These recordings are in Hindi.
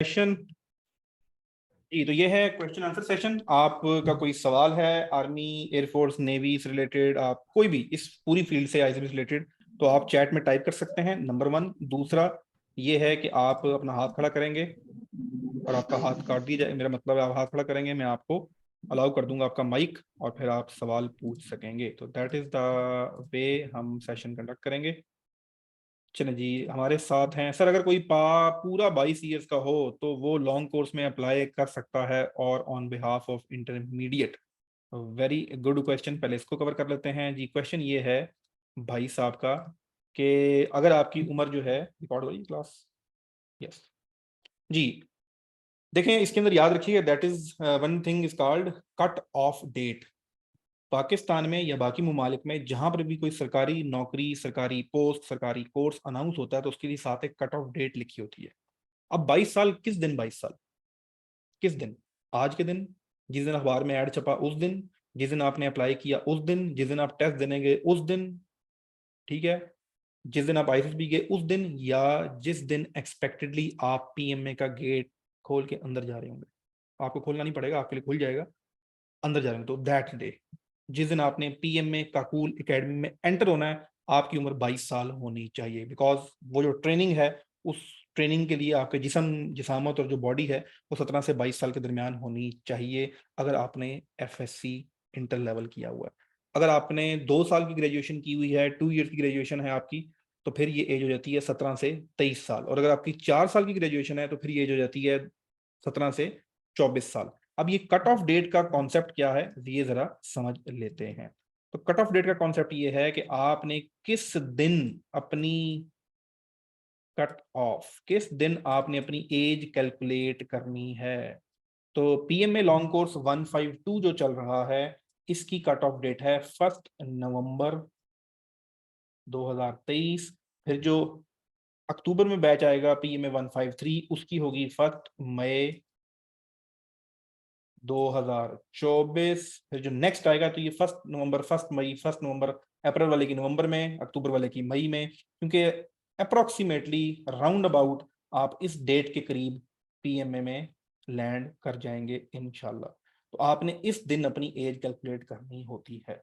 सेशन जी, तो ये है क्वेश्चन आंसर सेशन। आपका कोई सवाल है आर्मी, एयरफोर्स, नेवी से रिलेटेड, आप कोई भी इस पूरी फील्ड से आईसीबी से रिलेटेड, तो आप चैट में टाइप कर सकते हैं, नंबर 1। दूसरा ये है कि आप अपना हाथ खड़ा करेंगे और आपका हाथ काट दिया जाए, मेरा मतलब है आप हाथ खड़ा करेंगे, मैं आपको अलाउ कर दूंगा आपका माइक, और फिर आप सवाल पूछ सकेंगे। तो दैट इज द वे हम सेशन कंडक्ट करेंगे। चलो जी, हमारे साथ हैं सर। अगर कोई पूरा 22 ईयर्स का हो तो वो लॉन्ग कोर्स में अप्लाई कर सकता है और on behalf of intermediate. Very good question, पहले इसको कवर कर लेते हैं जी। क्वेश्चन ये है भाई साहब का कि अगर आपकी उम्र जो है, रिकॉर्ड हो रही क्लास, यस जी, देखें इसके अंदर याद रखिए that is one thing is called cut off date. Pakistan में या बाकी ममालिक में जहां पर भी कोई सरकारी नौकरी, सरकारी पोस्ट, सरकारी कोर्स अनाउंस होता है तो उसके लिए साथ एक कट ऑफ डेट लिखी होती है। अब 22 साल किस दिन, 22 साल किस दिन? आज के दिन, जिस दिन अखबार में ऐड छपा उस दिन, जिस दिन आपने अप्लाई किया उस दिन, जिस दिन आप टेस्ट देने गए उस दिन, ठीक है, जिस दिन आप आईसीएसबी गए उस दिन, या जिस दिन एक्सपेक्टेडली आप पीएमए का गेट खोल के अंदर जा रहे होंगे। आपको खोलना नहीं पड़ेगा, आपके लिए खुल जाएगा, अंदर जा रहे हैं तो दैट डे, जिस दिन आपने पीएमए काकूल एकेडमी में एंटर होना है, आपकी उम्र 22 साल होनी चाहिए। बिकॉज वो जो ट्रेनिंग है, उस ट्रेनिंग के लिए आपके जिसामत और जो बॉडी है वो 17 से 22 साल के दरमियान होनी चाहिए। अगर आपने एफएससी इंटर लेवल किया हुआ है, अगर आपने 2 साल की ग्रेजुएशन की हुई है, 2 ईयर की ग्रेजुएशन है आपकी, तो फिर ये एज हो जाती है 17 से 23 साल। और अगर आपकी 4 साल की ग्रेजुएशन है तो फिर ये एज हो जाती है 17 से 24 साल। अब ये कट ऑफ डेट का कॉन्सेप्ट क्या है, ये जरा समझ लेते हैं। तो कट ऑफ डेट का कॉन्सेप्ट ये है कि आपने किस दिन अपनी कट ऑफ, किस दिन आपने अपनी एज कैलकुलेट करनी है। तो पीएमए लॉन्ग कोर्स 152 जो चल रहा है, इसकी कट ऑफ डेट है 1 नवंबर 2023। फिर जो अक्टूबर में बैच आएगा पीएमए 153, उसकी होगी 1 मई 2024। फिर जो नेक्स्ट आएगा तो ये 1 नवंबर, 1 मई, 1 नवंबर अप्रैल वाले की नवंबर में, अक्टूबर वाले की मई में, क्योंकि अप्रोक्सीमेटली राउंड अबाउट आप इस डेट के करीब पीएमए में लैंड कर जाएंगे इंशाल्लाह। तो आपने इस दिन अपनी एज कैलकुलेट करनी होती है।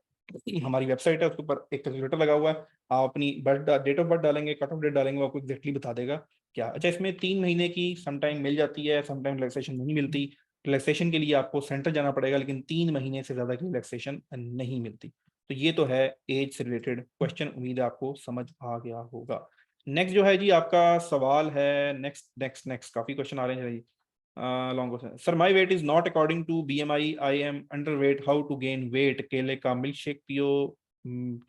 हमारी वेबसाइट है, उसके ऊपर एक कैलकुलेटर लगा हुआ है, आप अपनी डेट ऑफ बर्थ डालेंगे, कट ऑफ डेट डालेंगे, वो आपको एग्जैक्टली बता देगा क्या। अच्छा, इसमें 3 महीने की समटाइम मिल जाती है, समटाइम रिलैक्सेशन नहीं मिलती। रिलैक्सेशन के लिए आपको सेंटर जाना पड़ेगा, लेकिन 3 महीने से ज्यादा की रिलैक्सेशन नहीं मिलती। तो ये तो है एज से रिलेटेड क्वेश्चन, उम्मीद है आपको समझ आ गया होगा। नेक्स्ट जो है जी आपका सवाल है, नेक्स्ट नेक्स्ट नेक्स्ट काफी क्वेश्चन आ रहे हैं जी। Long question, sir my weight is not according to BMI, I am under weight, how to gain weight? केले का मिल्क शेक पियो,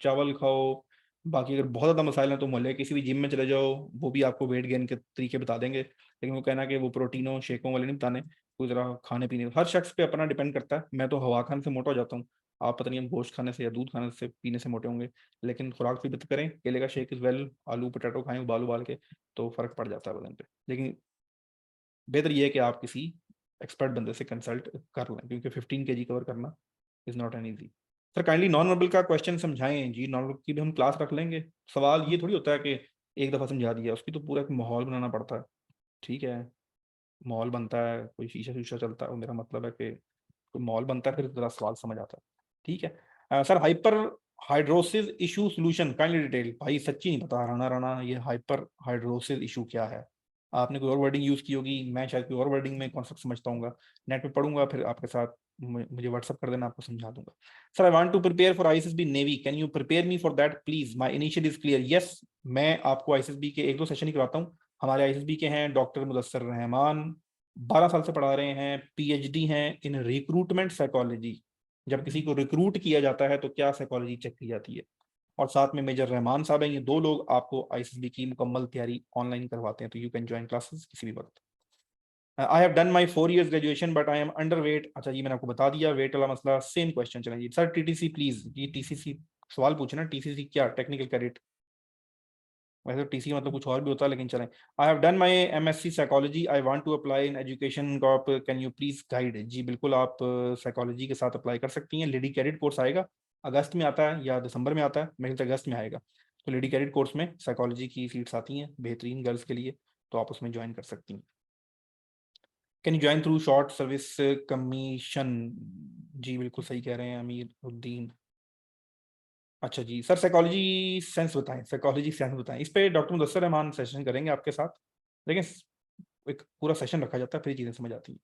चावल खाओ। बाकी अगर बहुत ज्यादा मसाइल हैं तो मोहल्ले किसी भी जिम में चले जाओ, वो भी आपको वेट गेन के तरीके बता देंगे। लेकिन वो कहना कि वो प्रोटीनों शेकों वाले नहीं बताने, कोई जरा खाने पीने, हर शख्स पे अपना डिपेंड करता है। मैं तो हवा खाने से मोटा हो जाता हूँ, आप पता नहीं हम गोश्त खाने से या दूध खाने से पीने से मोटे होंगे। लेकिन खुराक भी बेहतर करें, केले का शेक इज वेल, आलू पटाटो खाएं उबाल उबाल के, तो फर्क पड़ जाता है वजन पे। लेकिन बेहतर ये है कि आप किसी एक्सपर्ट बंदे से कंसल्ट कर लें, क्योंकि 15 kg कवर करना is not an easy. Sir kindly non verbal का क्वेश्चन समझाएं जी, नॉन वर्बल की भी हम क्लास रख लेंगे। सवाल ये थोड़ी होता है कि एक दफा समझा दिया, उसकी तो पूरा एक माहौल बनाना पड़ता है। ठीक है, माहौल बनता है, कोई शीशा शीशा चलता है, मेरा मतलब है कि कोई माहौल बनता है, फिर जरा सवाल समझ आता है। ठीक है। Sir hyper hidrosis issue solution kindly detail. भाई सच्ची नहीं पता राना राना, ये हाइपर हाइड्रोसिस इशू क्या है? आपने कोई और वर्डिंग यूज की होगी, मैं शायद कोई और वर्डिंग में कॉन्सेप्ट समझता हूँ, नेट पे पढ़ूंगा फिर आपके साथ, मुझे व्हाट्सअप कर देना, आपको समझा दूंगा। Sir I want to prepare for ISSB navy, can you prepare me for that please? My initial is clear. Yes, मैं आपको आईएसएसबी के 1-2 सेशन ही करवाता हूँ। हमारे आईएसएसबी के हैं डॉक्टर मुदस्सर रहमान, 12 साल से पढ़ा रहे हैं, पीएचडी हैं इन रिक्रूटमेंट साइकोलॉजी। जब किसी को रिक्रूट किया जाता है तो क्या साइकोलॉजी चेक की जाती है। और साथ में मेजर रहमान साहब हैं, ये 2 लोग आपको आईएसएसबी की मुकम्मल तैयारी ऑनलाइन करवाते हैं, तो यू कैन ज्वाइन क्लासेस किसी भी वक्त। आई have done my 4 years graduation but I am under wait. अच्छा ये मैंने आपको बता दिया, वेट वाला मसला। सेम क्वेश्चन चलेंगे सर, टीटीसी प्लीज। ये टीसीसी सवाल पूछना, टीसीसी क्या, टेक्निकल क्रेडिट। वैसे तो टीसी मतलब कुछ और भी होता है, लेकिन चलें। I have done my MSc psychology, I want to apply in education corps, can you please guide? जी बिल्कुल, आप साइकोलॉजी के साथ अप्लाई कर सकती हैं। लेडी कैडेट कोर्स आएगा, अगस्त में आता है या दिसंबर में आता है, मेरे ख्याल से अगस्त में आएगा। तो लेडी कैडेट कोर्स में साइकोलॉजी की सीट्स आती हैं बेहतरीन गर्ल्स के लिए, तो आप उसमें ज्वाइन कर सकती हैं। Can you join through short service commission? जी बिल्कुल सही कह रहे हैं अमीर उद्दीन। अच्छा जी सर, साइकोलॉजी सेंस बताएं, साइकोलॉजी सेंस बताएं, इस पे डॉक्टर मुदस्सर रहमान सेशन करेंगे आपके साथ, लेकिन एक पूरा सेशन रखा जाता है फिर चीजें समझ आती हैं।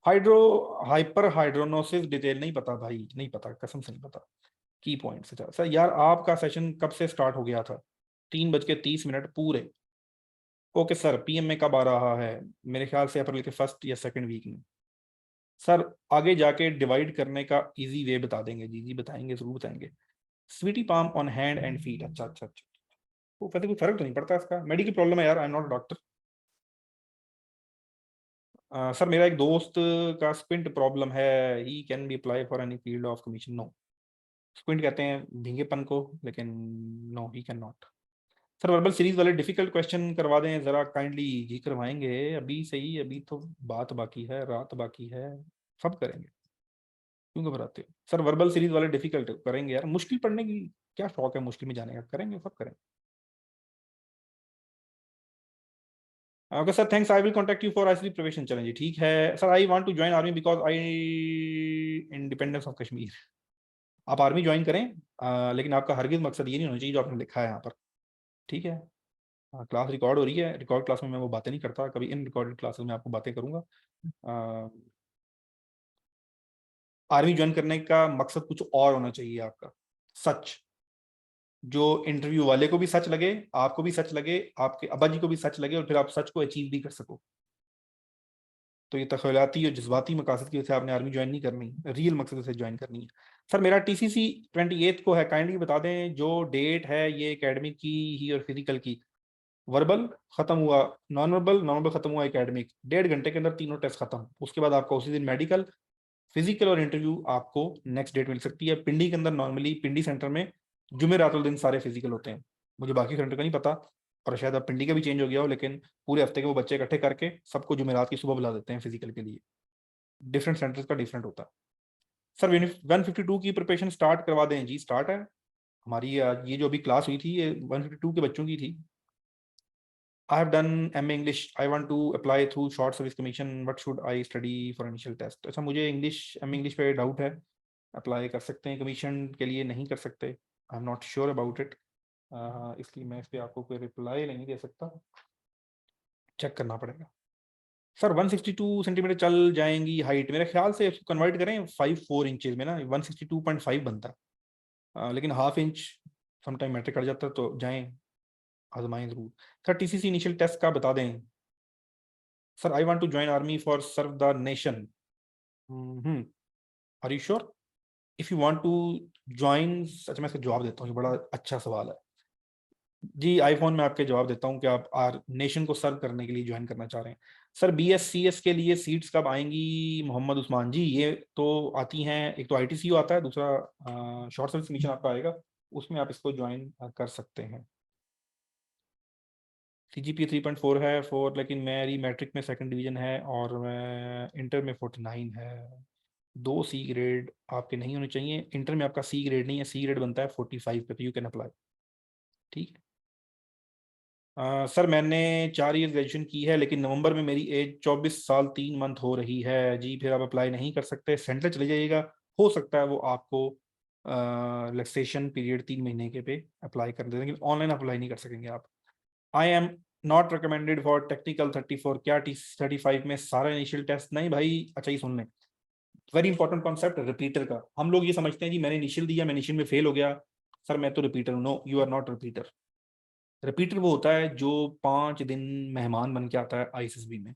हाइड्रो हाइपर हाइड्रोनोसिस डिटेल नहीं पता भाई, नहीं पता, कसम से नहीं पता। की पॉइंट्स, अच्छा सर यार आपका सेशन कब से स्टार्ट हो गया था? 3:30 पूरे। ओके सर, पीएम में कब आ रहा है? मेरे ख्याल से अप्रैल के फर्स्ट या सेकंड वीक में। सर आगे जाके डिवाइड करने का इजी वे बता देंगे? जी जी बताएंगे, जरूर बताएंगे। Sweaty palm on hand and feet, अच्छा अच्छा अच्छा। वो कहते कोई फर्क तो नहीं पड़ता इसका, मेडिकल प्रॉब्लम है यार, I am not doctor. Sir मेरा एक दोस्त का स्क्विंट प्रॉब्लम है, he can be apply for any field of commission? No. Squint कहते हैं भींगेपन को, लेकिन no he can not. Sir verbal series वाले डिफिकल्ट क्वेश्चन करवा दें जरा काइंडली। जी करवाएंगे, अभी सही, अभी तो बात बाकी है, रात बाकी है, सब करेंगे, क्यों घबराते हो? सर वर्बल सीरीज वाले डिफिकल्ट करेंगे यार, मुश्किल पढ़ने की क्या शौक है, मुश्किल में जाने का, करेंगे, सब करेंगे। Okay sir, thanks, I will contact you for ICD preparation. चलें जी, ठीक है sir. I want to join army because I independence of Kashmir. आप आर्मी ज्वाइन करें, लेकिन आपका हरगिज मकसद ये नहीं होना चाहिए जो आपने लिखा है यहाँ पर, ठीक है? क्लास रिकॉर्ड हो रही है, रिकॉर्ड क्लास में मैं वो बातें नहीं करता, कभी इन रिकॉर्डेड क्लासेस में आपको बातें करूंगा। आर्मी ज्वाइन करने का मकसद कुछ और होना चाहिए आपका, सच, जो इंटरव्यू वाले को भी सच लगे, आपको भी सच लगे, आपके अब्बा जी को भी सच लगे, और फिर आप सच को अचीव भी कर सको। तो ये तखयलाती और जज्बाती मकासद की वजह से आपने आर्मी ज्वाइन नहीं करनी, रियल मकसद से ज्वाइन करनी है। सर मेरा टीसीसी 28 को है, काइंडली बता दें जो डेट है ये एकेडमिक की ही और फिजिकल की। वर्बल खत्म हुआ, नॉन वर्बल, नॉन वर्बल खत्म हुआ, एकेडमिक 1.5 घंटे के अंदर तीनों टेस्ट खत्म, उसके बाद आपका उसी दिन मेडिकल, फिजिकल और इंटरव्यू आपको नेक्स्ट डेट मिल सकती है। पिंडी के अंदर नॉर्मली पिंडी सेंटर में जुमेरात वाले दिन सारे फिजिकल होते हैं, मुझे बाकी सेंटर का नहीं पता, और शायद अब पिंडी का भी चेंज हो गया हो, लेकिन पूरे हफ्ते के वो बच्चे इकट्ठे करके सबको जुमेरात की सुबह बुला देते हैं फिजिकल के लिए। डिफरेंट सेंटर्स का डिफरेंट होता है। सर 152 की प्रिपरेशन स्टार्ट करवा दें? जी स्टार्ट है हमारी, ये जो अभी क्लास हुई थी ये 152 के बच्चों की थी। I have done MA English. I want to apply through short service commission. What should I study for initial test? अच्छा मुझे इंग्लिश, MA इंग्लिश पे डाउट है, अप्लाई कर सकते हैं कमीशन के लिए, नहीं कर सकते, आई am not sure about it, इसलिए मैं इस पे आपको कोई रिप्लाई नहीं दे सकता, चेक करना पड़ेगा। सर 162 सेंटीमीटर चल जाएंगी हाइट, मेरे ख्याल से इसको कन्वर्ट करें 5-4 इंचेस में ना, 162.5 बनता है, लेकिन हाफ इंच समटाइम मैट्रिक कट जाता है, तो जाएं, आजमाएं जरूर। सर टीसीसी इनिशियल टेस्ट का बता दें? Sir I want to join army for serve the nation. Are you sure if you want to join? अच्छा मैं इसका जवाब देता हूँ, ये बड़ा अच्छा सवाल है जी। आईफोन में आपके जवाब देता हूँ कि आप आर नेशन को सर्व करने के लिए ज्वाइन करना चाह रहे हैं। सर BSCS के लिए सीट्स कब आएंगी मोहम्मद उस्मान जी? ये तो आती हैं, एक तो ITCU आता है, दूसरा शॉर्ट सर्विस मिशन आपका आएगा, उसमें आप इसको ज्वाइन कर सकते हैं। CGPA 3.4 है 4, लेकिन मेरी मैट्रिक में सेकंड डिवीजन है और मैं इंटर में 49 है। 2 C ग्रेड आपके नहीं होने चाहिए, इंटर में आपका C ग्रेड नहीं है, C ग्रेड बनता है 45 पे, तो यू कैन अप्लाई, ठीक है। सर मैंने 4 ईयर ग्रेजुएशन की है, लेकिन नवंबर में मेरी एज 24 साल 3 मंथ हो रही है जी, फिर आप अप्लाई नहीं कर सकते, सेंटर चले जाइएगा, हो सकता है वो आपको रिलैक्सेशन पीरियड 3 महीने के पे अप्लाई कर दे, लेकिन ऑनलाइन अप्लाई नहीं कर सकेंगे आप। आई am not recommended for technical 34, क्या T35 में सारा इनिशियल टेस्ट? नहीं भाई, अच्छा ये सुन लें, वेरी इंपॉर्टेंट कॉन्सेप्ट रिपीटर का। हम लोग ये समझते हैं जी मैंने इनिशियल दिया, मैं इनिशियल में फेल हो गया, सर मैं तो रिपीटर हूँ। No, you are not repeater. Repeater वो होता है जो 5 दिन मेहमान बन के आता है ISSB में,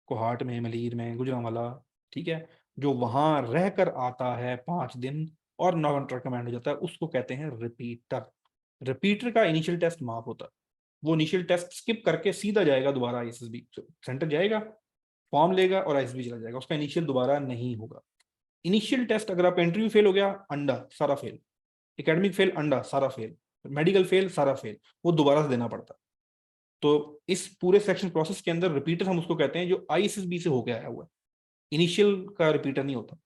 कोहाट में, मलीर में, गुजरांवाला, ठीक है, जो वहां रहकर आता है 5 दिन और नॉन रिकमेंड हो जाता है, उसको कहते हैं रिपीटर। रिपीटर का इनिशियल टेस्ट माफ होता है, वो इनिशियल टेस्ट स्किप करके सीधा जाएगा दोबारा ISSB सेंटर जाएगा, फॉर्म लेगा और ISSB चला जाएगा, उसका इनिशियल दोबारा नहीं होगा। इनिशियल टेस्ट अगर आप इंटरव्यू फेल हो गया, अंडा सारा फेल, एकेडमिक फेल अंडा सारा फेल, मेडिकल फेल सारा फेल, वो दोबारा से देना पड़ता। तो इस पूरे सिलेक्शन प्रोसेस के अंदर रिपीटर हम उसको कहते हैं जो ISSB से होके आया हुआ है, इनिशियल का रिपीटर नहीं होता,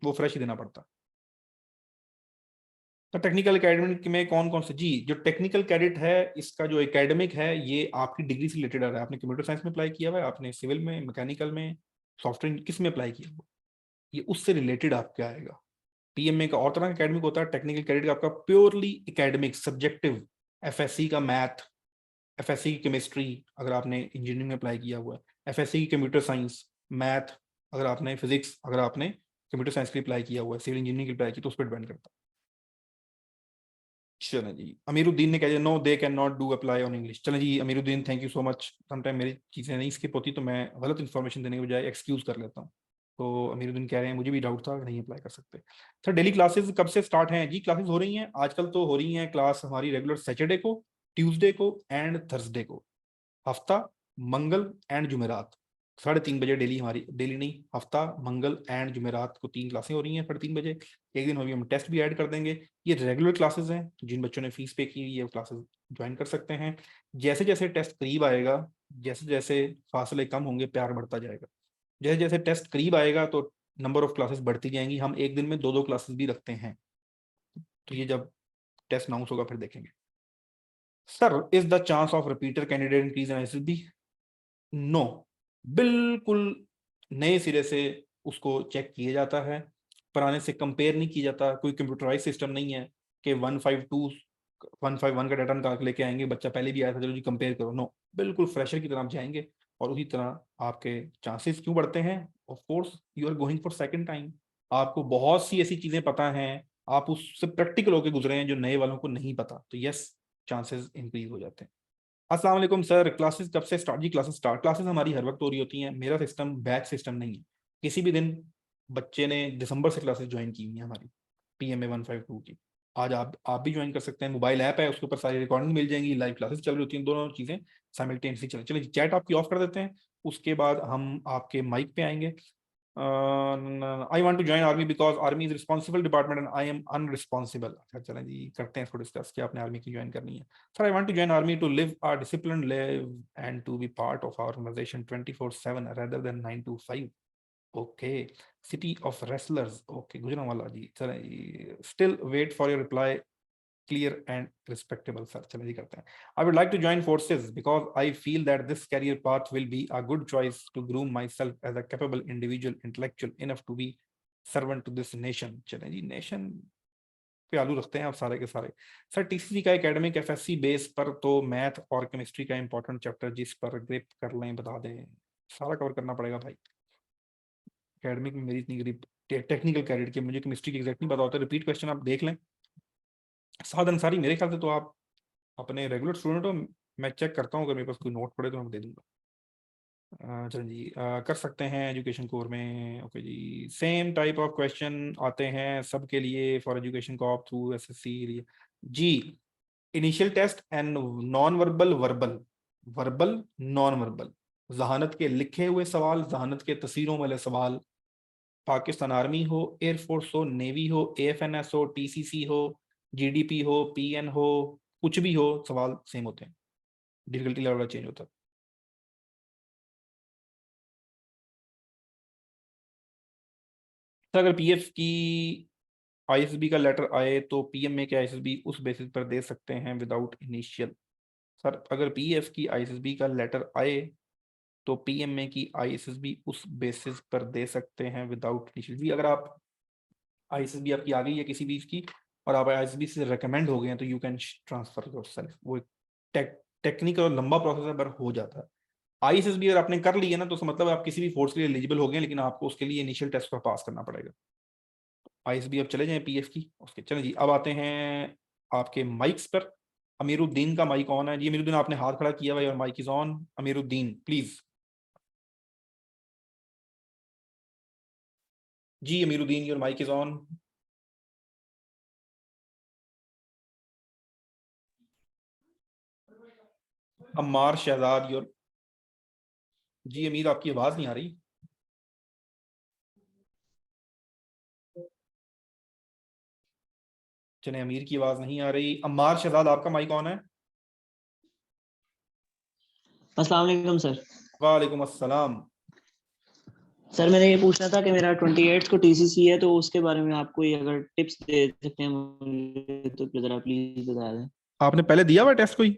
वो फ्रेश ही देना पड़ता। तो टेक्निकल एकेडमिक में कौन कौन से? जी जो टेक्निकल कैडेट है, इसका जो एकेडमिक है ये आपकी डिग्री से रिलेटेड आ रहा है, आपने कंप्यूटर साइंस में अप्लाई किया हुआ है, आपने सिविल में, मैकेनिकल में, सॉफ्टवेयर किस में अप्लाई किया हुआ, ये उससे रिलेटेड आपके आएगा। पीएमए का और तरह का एकेडमिक होता है, टेक्निकल क्रेडिट का आपका प्योरली एकेडमिक सब्जेक्टिव, एफएससी का मैथ, एफएससी की केमिस्ट्री अगर आपने इंजीनियरिंग में अप्लाई किया हुआ है, एफएससी की कंप्यूटर साइंस, मैथ अगर आपने, फिजिक्स अगर आपने कंप्यूटर साइंस के लिए अप्लाई किया हुआ है, सिविल इंजीनियरिंग के लिए अप्लाई किया तो उस पर डिपेंड करता है। चलो जी, अमीरुद्दीन ने कह दिया no they can not do apply on English. चलो जी Amiruddin, thank you so much. Sometime मेरी चीज़ें नहीं स्किप होती तो मैं गलत इन्फॉर्मेशन देने के बजाय एक्सक्यूज कर लेता हूँ। तो अमीरुद्दीन कह रहे हैं मुझे भी डाउट था, नहीं अप्लाई कर सकते। सर डेली क्लासेस कब से स्टार्ट हैं? जी क्लासेस हो रही हैं आजकल, तो हो रही हैं क्लास हमारी रेगुलर सैटरडे को, ट्यूसडे को एंड थर्सडे को, हफ्ता मंगल एंड जुमेरात 3:30 बजे डेली, हमारी डेली नहीं, हफ्ता मंगल एंड जुमेरात को 3 क्लासें हो रही हैं 3:30 बजे। एक दिन होगी हम टेस्ट भी ऐड कर देंगे। ये रेगुलर क्लासेस हैं, जिन बच्चों ने फीस पे की ये क्लासेस ज्वाइन कर सकते हैं। जैसे जैसे टेस्ट करीब आएगा, जैसे जैसे फासले कम होंगे, प्यार बढ़ता जाएगा। जैसे जैसे टेस्ट करीब आएगा तो नंबर ऑफ क्लासेस बढ़ती जाएंगी। हम एक दिन में 2-2 क्लासेस भी रखते हैं, तो ये जब टेस्ट अनाउंस होगा फिर देखेंगे। Sir is the chance of repeater candidate increase in ISB? No, बिल्कुल नए सिरे से उसको चेक किया जाता है, पुराने से कंपेयर नहीं किया जाता। कोई कंप्यूटराइज सिस्टम नहीं है कि 151 का डाटा निकाल के लेके आएंगे, बच्चा पहले भी आया था चलो जी कंपेयर करो। नो, बिल्कुल फ्रेशर की तरह आप जाएंगे और उसी तरह आपके चांसेस क्यों बढ़ते हैं? Of course you are going for second time, आपको बहुत सी ऐसी चीजें पता हैं, आप उससे प्रैक्टिकल होकर गुजरे हैं जो नए वालों को नहीं पता, तो यस चांसेस इंक्रीज हो जाते हैं। अस्सलाम वालेकुम सर, क्लासेस कब से स्टार्ट? जी क्लासेस हमारी हर वक्त हो रही होती हैं। मेरा सिस्टम बैच सिस्टम नहीं है, किसी भी दिन बच्चे ने दिसंबर से क्लासेस ज्वाइन की हुई है हमारी पीएमए 152 की। आज आप भी ज्वाइन कर सकते हैं, मोबाइल ऐप है उसके ऊपर सारी रिकॉर्डिंग मिल जाएंगी, लाइव क्लासेस चल रही होती हैं, दोनों चीजें साइमल्टेनियसली चल। चलिए चैट आपकी ऑफ कर देते हैं, उसके बाद हम आपके माइक पे आएंगे। I want to join army because army is responsible department and I am unresponsible. अच्छा चलें जी, करते हैं इसको डिस्कस कि आपने आर्मी की ज्वाइन करनी है। Sir I want to join army to live our disciplined live and to be part of our organisation 24/7 rather than 9 to 5। Okay, city of wrestlers, okay Gujranwala ji. चलें, still wait for your reply, clear and respectable sir। चलिए करते हैं। I would like to join forces because I feel that this career path will be a good choice to groom myself as a capable individual, intellectual enough to be servant to this nation। चलें जी, नेशन पे आलू रखते हैं आप सारे के सारे। सर टीसीसी का एकेडमिक एफएससी बेस पर तो मैथ और केमिस्ट्री का इंपॉर्टेंट चैप्टर जिस पर ग्रिप कर लें बता दें। सारा कवर करना पड़ेगा भाई, एकेडमिक में मेरी इतनी ग्रिप, टेक्निकल कैरियर की मुझे केमिस्ट्री की एग्जैक्ट नहीं पता होता। रिपीट क्वेश्चन आप देख लें। साद अंसारी, मेरे ख्याल से तो आप अपने रेगुलर स्टूडेंट हो, मैं चेक करता हूँ अगर मेरे पास कोई नोट पड़े तो मैं दे दूंगा। चलो जी, कर सकते हैं एजुकेशन कोर में। ओके जी, सेम टाइप ऑफ क्वेश्चन आते हैं सबके लिए फॉर एजुकेशन को आप थ्रू एसएससी जी। Initial test and non verbal, verbal, verbal non verbal, जहानत के लिखे हुए सवाल, जहानत के तस्वीरों वाले सवाल, पाकिस्तान आर्मी हो, एयरफोर्स हो, नेवी हो, एएफएनएस हो, टीसीसी हो, जीडीपी हो, पीएन हो, कुछ भी हो, सवाल सेम होते हैं, डिफिकल्टी लेवल चेंज होता है। तो अगर पीएफ की आईएसबी का लेटर आए तो पीएमए के आईएसबी उस बेसिस पर दे सकते हैं विदाउट इनिशियल। सर अगर पीएफ की आईएसबी का लेटर आए तो पीएमए की आईएसबी उस बेसिस पर दे सकते हैं विदाउट इनिशियल। भी अगर आप आईएसबी आपकी आ गई है किसी भी की और आप आईएसबी से रेकमेंड हो गए हैं तो यू कैन ट्रांसफर योरसेल्फ। वो टेक्निकल और लंबा प्रोसेस है पर हो जाता है। आईएसबी अगर आपने कर लिया ना तो मतलब आप किसी भी फोर्स के लिए एलिजिबल हो गए, लेकिन आपको उसके लिए इनिशियल टेस्ट को पास करना पड़ेगा। आईएसबी अब चले जाएं पीएफ की, उसके चलें जी। अब आते हैं आपके माइक्स पर। अमीरुद्दीन का माइक ऑन है जी। अमीरुद्दीन आपने हाथ खड़ा किया हुआ, और mic is on. Amiruddin please. जी Amiruddin, your mic is on. Ammar Shahzad your. जी अमीर, आपकी आवाज नहीं आ रही। चले, अमीर की आवाज नहीं आ रही। अम्मार शहजाद आपका माइक ऑन है। अस्सलाम वालेकुम सर। वालेकुम अस्सलाम। सर मैंने ये पूछना था कि मेरा 28 को टीसीसी है, तो उसके बारे में आप कोई अगर टिप्स दे सकते हैं मुझे तो जरा प्लीज बता दें। आपने पहले दिया हुआ टेस्ट कोई?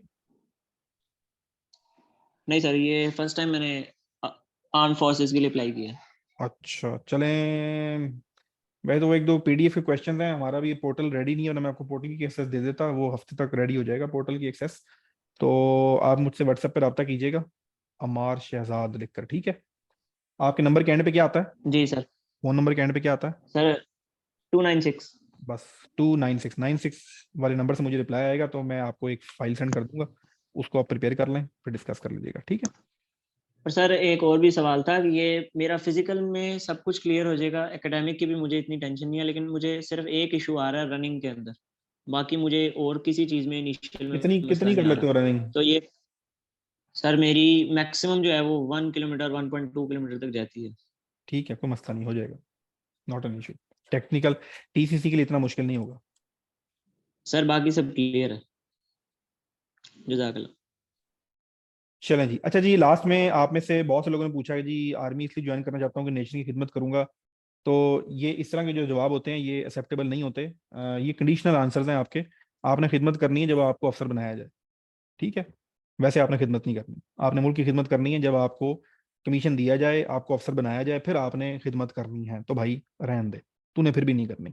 नहीं सर, ये फर्स्ट टाइम मैंने आर्म फोर्सेस के लिए अप्लाई किया है। अच्छा चलें, वैसे तो वो एक दो पीडीएफ के क्वेश्चन हैं, हमारा भी पोर्टल रेडी नहीं है, वरना मैं आपको पोर्टल की एक्सेस दे देता, वो हफ्ते तक रेडी हो जाएगा पोर्टल की एक्सेस। तो आप मुझसे व्हाट्सएप पर रब्ता कीजिएगा, अमार शहजाद लिखकर, ठीक है। आपके नंबर के एंड पे क्या आता है, जी सर। फोन नंबर के एंड पे क्या आता है? सर 296। बस 29696 वाले नंबर से मुझे रिप्लाई आएगा, तो मैं आपको एक फाइल सेंड कर दूंगा, उसको आप प्रिपेयर कर लें, फिर डिस्कस कर लीजिएगा, ठीक है। और सर एक और भी सवाल था कि ये मेरा फिजिकल में सब कुछ क्लियर हो जाएगा, एकेडमिक की भी मुझे इतनी टेंशन नहीं है, लेकिन मुझे सिर्फ एक इशू आ रहा है रनिंग के अंदर, बाकी मुझे और किसी चीज में इनिशियल में कितनी मसला कितनी कर नहीं आ लेते रहा। हो रनिंग? तो ये सर मेरी मैक्सिमम जो है वो 1 किलोमीटर 1.2 किलोमीटर तक जाती है। ठीक है, कोई मसला नहीं, हो जाएगा, not an issue. Technical TCC के लिए इतना मुश्किल नहीं होगा। सर बाकी सब क्लियर है। जज़ाकल्लाह। चलें जी, अच्छा जी, लास्ट में आप में से बहुत से लोगों ने पूछा है जी आर्मी इसलिए ज्वाइन करना चाहता हूँ कि नेशन की खिदमत करूंगा, तो ये इस तरह के जो जवाब होते हैं ये एक्सेप्टेबल नहीं होते। ये कंडीशनल आंसर्स हैं आपके। आपने खिदमत करनी है जब आपको अफसर बनाया जाए, ठीक है। वैसे आपने खिदमत नहीं करनी, आपने मुल्क की खिदमत करनी है जब आपको कमीशन दिया जाए, आपको अफसर बनाया जाए, फिर आपने खिदमत करनी है, तो भाई रहन दे, तूने फिर भी नहीं करनी,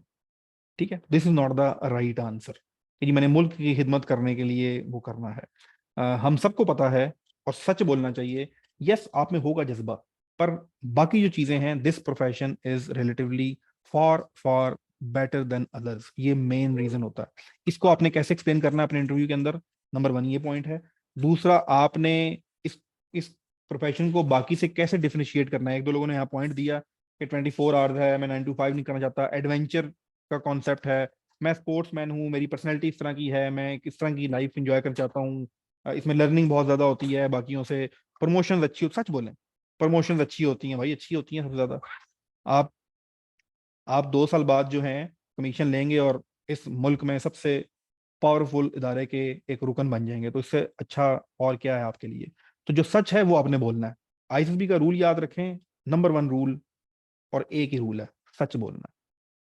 ठीक है। This is not the right answer कि जी मैंने मुल्क की खिदमत करने के लिए वो करना है। हम सबको पता है और सच बोलना चाहिए, यस आप में होगा जज्बा, पर बाकी जो चीजें हैं, this profession is relatively for for better than others, ये मेन रीजन होता है। इसको आपने कैसे एक्सप्लेन करना है अपने इंटरव्यू के अंदर, नंबर वन ये पॉइंट है। दूसरा, आपने इस इस प्रोफेशन को बाकी से कैसे डिफरेंशिएट करना है। एक दो लोगों ने यहाँ पॉइंट दिया कि 24 आवर्स है, मैं 9 to 5 नहीं करना चाहता, एडवेंचर का कॉन्सेप्ट है, मैं स्पोर्ट्समैन हूँ, मेरी पर्सनैलिटी इस तरह की है, मैं किस तरह की लाइफ इंजॉय करना चाहता हूँ, इसमें लर्निंग बहुत ज्यादा होती है बाकियों से, प्रमोशन अच्छी होती, सच बोलें प्रमोशन अच्छी होती हैं भाई, अच्छी होती हैं सबसे ज्यादा। आप आप 2 साल बाद जो है कमीशन लेंगे और इस मुल्क में सबसे पावरफुल इदारे के एक रुकन बन जाएंगे, तो इससे अच्छा और क्या है आपके लिए। तो जो सच है वो आपने बोलना है। आईसीएसबी का रूल याद रखें, नंबर वन रूल, और एक ही रूल है, सच बोलना है,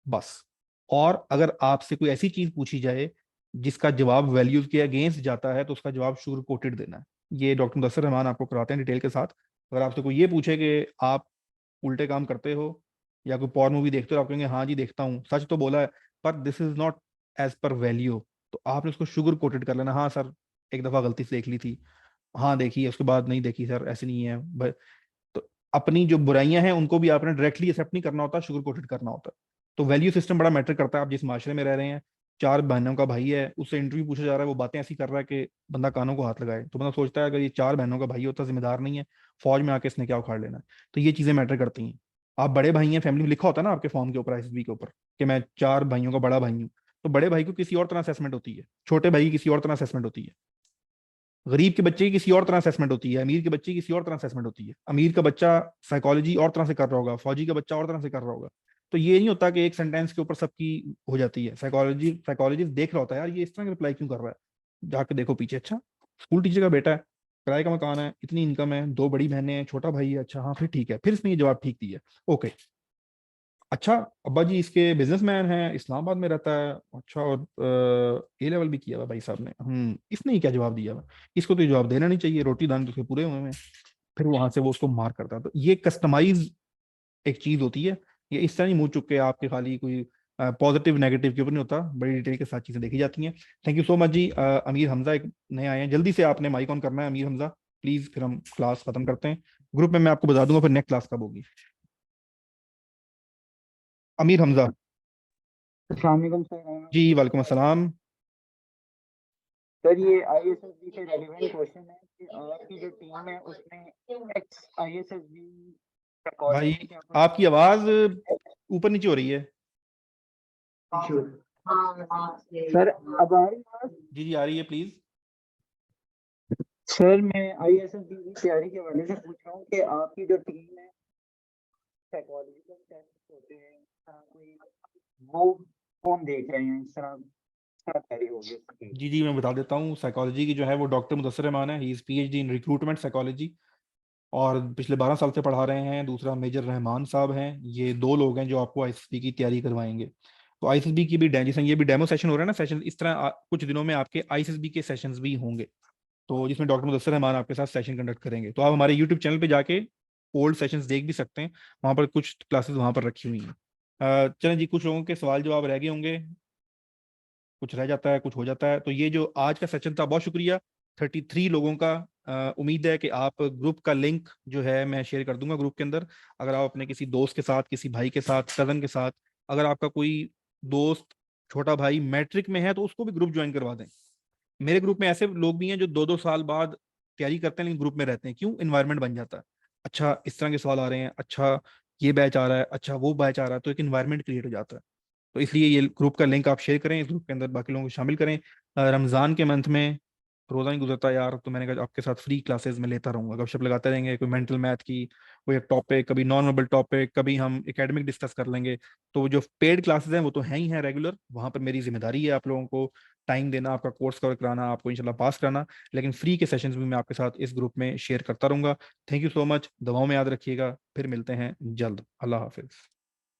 बस। और अगर आपसे कोई ऐसी चीज पूछी जाए जिसका जवाब वैल्यूज के अगेंस्ट जाता है, तो उसका जवाब शुगर कोटेड देना है। ये डॉक्टर मुदस्सिर रहमान आपको कराते हैं डिटेल के साथ। अगर आपसे कोई ये पूछे कि आप उल्टे काम करते हो या कोई पॉर्न मूवी देखते हो, आप कहेंगे हाँ जी देखता हूँ, सच तो बोला है, पर this is not as per value, तो आपने उसको शुगर कोटेड कर लेना, हाँ सर एक दफा गलती से देख ली थी, हाँ देखी है, उसके बाद नहीं देखी सर, ऐसे नहीं है। तो अपनी जो बुराइयां हैं उनको भी आपने डायरेक्टली एक्सेप्ट नहीं करना होता, शुगर कोटेड करना होता है। तो वैल्यू सिस्टम बड़ा मैटर करता है। आप जिस माशरे में रह रहे हैं, 4 बहनों का भाई है, उससे इंटरव्यू पूछा जा रहा है, वो बातें ऐसी कर रहा है कि बंदा कानों को हाथ लगाए, तो बंदा सोचता है अगर ये 4 बहनों का भाई होता, जिम्मेदार नहीं है, फौज में आके इसने क्या उखाड़ लेना है। तो ये चीजें मैटर करती हैं। आप बड़े भाई हैं, फैमिली में लिखा होता है ना आपके फॉर्म के ऊपर, आईएसबी के ऊपर, कि मैं 4 भाइयों का बड़ा भाई हूँ, तो बड़े भाई को किसी और तरह असेसमेंट होती है, छोटे भाई की किसी और तरह असेसमेंट होती है, गरीब के बच्चे की किसी और तरह असेसमेंट होती है, अमीर के बच्चे की किसी और तरह असेसमेंट होती है। अमीर का बच्चा साइकोलॉजी और तरह से कर रहा होगा, फौजी का बच्चा और तरह से कर रहा होगा। तो ये नहीं होता कि एक सेंटेंस के ऊपर सबकी हो जाती है। साइकोलॉजिस्ट देख रहा होता है यार ये इस तरह का रिप्लाई क्यों कर रहा है, जाके देखो पीछे, अच्छा स्कूल टीचर का बेटा है, किराए का मकान है, इतनी इनकम है, 2 बड़ी बहनें हैं, छोटा भाई है, अच्छा हाँ फिर ठीक है, फिर इसने ये जवाब ठीक दिया, ओके। अच्छा, अब्बा जी इसके बिजनेसमैन हैं, इस्लामाबाद में रहता है, अच्छा, और ए लेवल भी किया हुआ भाई साहब ने, इसने ही क्या जवाब दिया हुआ, इसको तो ये जवाब देना नहीं चाहिए, रोटी दान तो उसके पूरे हुए हैं। फिर वहां से वो उसको मार करता है। तो ये कस्टमाइज एक चीज होती है, ये इस तरह नहीं मुंह चुक के आपके खाली कोई पॉजिटिव नेगेटिव के ऊपर नहीं होता, बड़ी डिटेल के साथ चीजें देखी जाती हैं। थैंक यू सो मच जी। अमीर हमजा एक नए आए हैं, जल्दी से आपने माइक ऑन करना है अमीर हमजा प्लीज, फिर हम क्लास खत्म करते हैं। ग्रुप में मैं आपको बता दूंगा फिर नेक्स्ट क्लास कब होगी। अमीर हमजा। अस्सलाम वालेकुम सर। जी वालेकुम अस्सलाम। सर ये आईएसएसबी से रेलेवेंट क्वेश्चन है कि आपकी जो टीम है उसमें एक्स आईएसएसबी भाई साइकोलॉजी क्या आपकी आवाज ऊपर नीचे हो रही है। सर अब आ रही है आवाज़? जी जी आ रही है प्लीज। सर मैं आईएसएसबी की तैयारी के हवाले से पूछ रहा हूँ कि आपकी जो टीम है साइकोलॉजिकल टेस्ट होते हैं, कोई वो कौन देख रहे हैं, इस तरह तैयारी होगी उसकी? जी जी मैं बता देता हूँ, साइकोलॉजी की जो है वो डॉक्टर मुदस्सिर रहमान है, he is PhD in recruitment psychology, और पिछले 12 साल से पढ़ा रहे हैं। दूसरा मेजर रहमान साहब हैं, ये 2 लोग हैं जो आपको आईएसबी की तैयारी करवाएंगे। तो आईएसबी की भी जैसे ये भी डेमो सेशन हो रहा है ना, सेशन इस तरह कुछ दिनों में आपके आईएसबी के सेशंस भी होंगे, तो जिसमें डॉक्टर मुदस्सिर रहमान आपके साथ सेशन कंडक्ट करेंगे। तो आप हमारे यूट्यूब चैनल पे जाके ओल्ड सेशंस देख भी सकते हैं, वहाँ पर कुछ क्लासेस वहाँ पर रखी हुई हैं। चलें जी, कुछ लोगों के सवाल जवाब रह गए होंगे, कुछ रह जाता है, कुछ हो जाता है। तो ये जो आज का सेशन था, बहुत शुक्रिया 33 लोगों का। उम्मीद है कि आप ग्रुप का लिंक जो है मैं शेयर कर दूंगा ग्रुप के अंदर। अगर आप अपने किसी दोस्त के साथ, किसी भाई के साथ, कजन के साथ, अगर आपका कोई दोस्त छोटा भाई मैट्रिक में है तो उसको भी ग्रुप ज्वाइन करवा दें। मेरे ग्रुप में ऐसे लोग भी हैं जो 2-2 साल बाद तैयारी करते हैं लेकिन ग्रुप में रहते हैं। क्यों? इन्वायरमेंट बन जाता है। अच्छा, इस तरह के सवाल आ रहे हैं, अच्छा ये बैच आ रहा है, अच्छा वो बैच आ रहा है, तो एक इन्वायरमेंट क्रिएट हो जाता है। तो इसलिए ये ग्रुप का लिंक आप शेयर करें, इस ग्रुप के अंदर बाकी लोगों को शामिल करें। रमज़ान के मंथ में रोज़ा नहीं गुजरता यार, तो मैंने कहा आपके साथ फ्री क्लासेस में लेता रहूंगा, गपशप लगाते रहेंगे, कोई मेंटल मैथ की कोई एक टॉपिक, कभी नॉन वर्बल टॉपिक, कभी हम एकेडमिक डिस्कस कर लेंगे। तो जो पेड क्लासेस हैं वो तो हैं ही हैं रेगुलर, वहाँ पर मेरी जिम्मेदारी है आप लोगों को टाइम देना, आपका कोर्स कवर कराना, आपको इंशाल्लाह पास कराना। लेकिन फ्री के सेशंस भी मैं आपके साथ इस ग्रुप में शेयर करता रहूंगा। थैंक यू सो मच, दवाओं में याद रखिएगा, फिर मिलते हैं जल्द। अल्लाह हाफिज़।